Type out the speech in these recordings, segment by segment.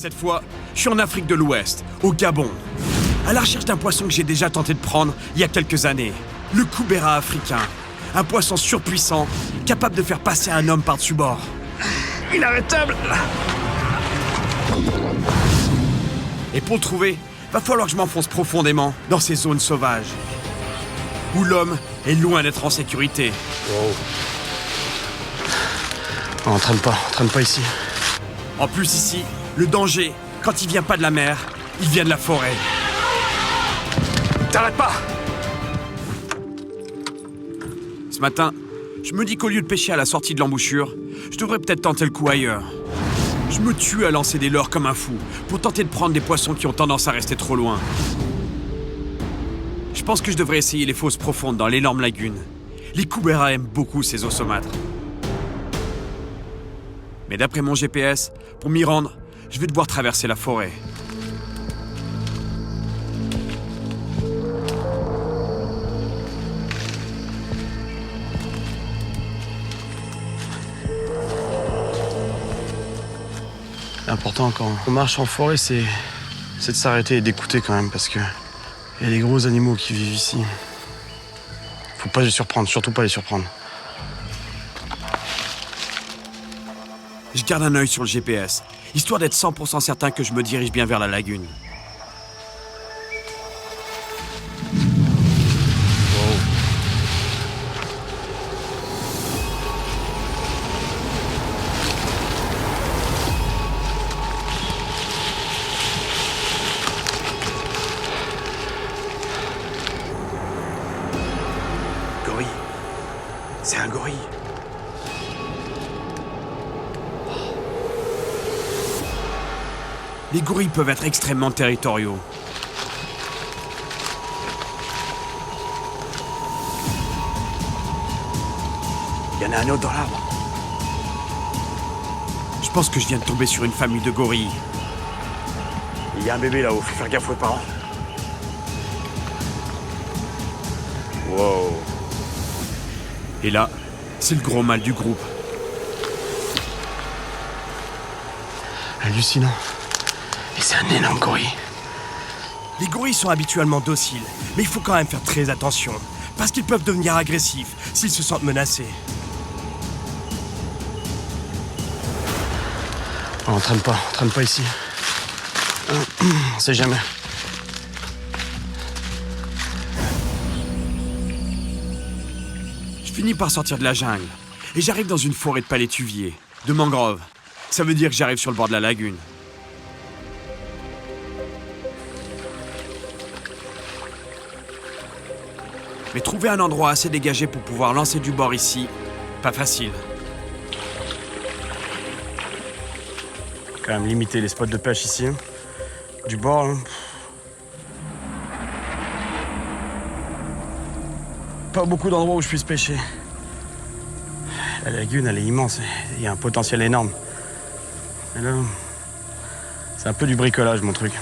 Cette fois, je suis en Afrique de l'Ouest, au Gabon, à la recherche d'un poisson que j'ai déjà tenté de prendre il y a quelques années. Le koubera africain. Un poisson surpuissant, capable de faire passer un homme par-dessus bord. Inarrêtable! Et pour le trouver, va falloir que je m'enfonce profondément dans ces zones sauvages, où l'homme est loin d'être en sécurité. Wow. On traîne pas ici. En plus ici, le danger, quand il vient pas de la mer, il vient de la forêt. T'arrêtes pas! Ce matin, je me dis qu'au lieu de pêcher à la sortie de l'embouchure, je devrais peut-être tenter le coup ailleurs. Je me tue à lancer des leurres comme un fou, pour tenter de prendre des poissons qui ont tendance à rester trop loin. Je pense que je devrais essayer les fosses profondes dans l'énorme lagune. Les koubera aiment beaucoup ces eaux saumâtres. Mais d'après mon GPS, pour m'y rendre, je vais devoir traverser la forêt. L'important quand on marche en forêt, c'est de s'arrêter et d'écouter quand même, parce que il y a des gros animaux qui vivent ici. Faut pas les surprendre, surtout pas les surprendre. Je garde un œil sur le GPS, histoire d'être 100% certain que je me dirige bien vers la lagune. Gorille. C'est un gorille. Les gorilles peuvent être extrêmement territoriaux. Il y en a un autre dans l'arbre. Je pense que je viens de tomber sur une famille de gorilles. Il y a un bébé là-haut, faut faire gaffe aux parents. Wow. Et là, c'est le gros mâle du groupe. Hallucinant. Et c'est un énorme gorille. Les gorilles sont habituellement dociles, mais il faut quand même faire très attention, parce qu'ils peuvent devenir agressifs s'ils se sentent menacés. On traîne pas ici. On sait jamais. Je finis par sortir de la jungle, et j'arrive dans une forêt de palétuviers, de mangroves. Ça veut dire que j'arrive sur le bord de la lagune. Mais trouver un endroit assez dégagé pour pouvoir lancer du bord ici, pas facile. Quand même limiter les spots de pêche ici. Hein. Du bord, hein. Pas beaucoup d'endroits où je puisse pêcher. La lagune, elle est immense. Il y a un potentiel énorme. Et là, c'est un peu du bricolage, mon truc.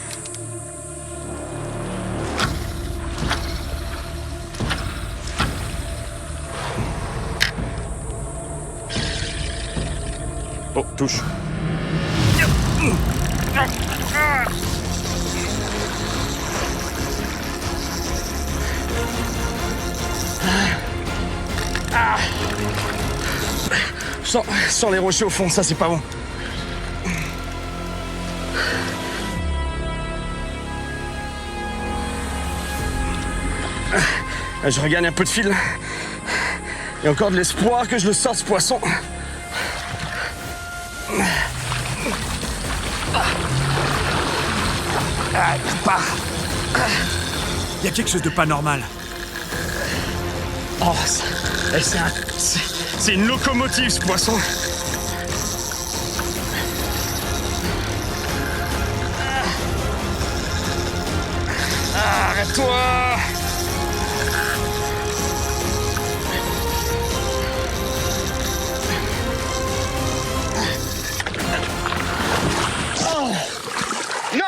Oh, touche. Sans les rochers au fond, ça c'est pas bon. Je regagne un peu de fil. Il y a encore de l'espoir que je le sorte, ce poisson. Il part. Il y a quelque chose de pas normal. Oh, c'est une locomotive, ce poisson. Arrête-toi! Oh! Non!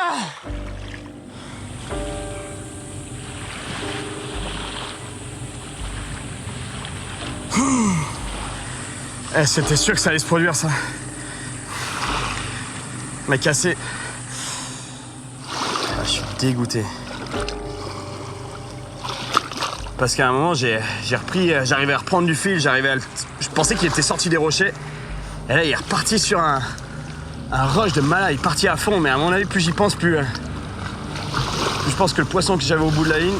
C'était sûr que ça allait se produire, ça. M'a cassé dégoûté. Parce qu'à un moment, j'arrivais à reprendre du fil, je pensais qu'il était sorti des rochers. Et là, il est reparti sur un rush de malade, il est parti à fond, mais à mon avis, plus j'y pense, plus je pense que le poisson que j'avais au bout de la ligne,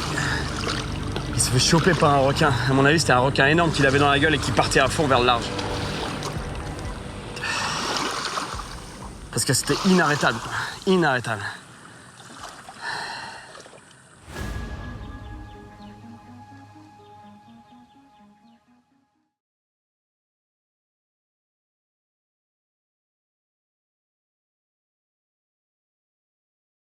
il se fait choper par un requin. À mon avis, c'était un requin énorme qu'il avait dans la gueule et qui partait à fond vers le large. Parce que c'était inarrêtable, quoi. Inarrêtable.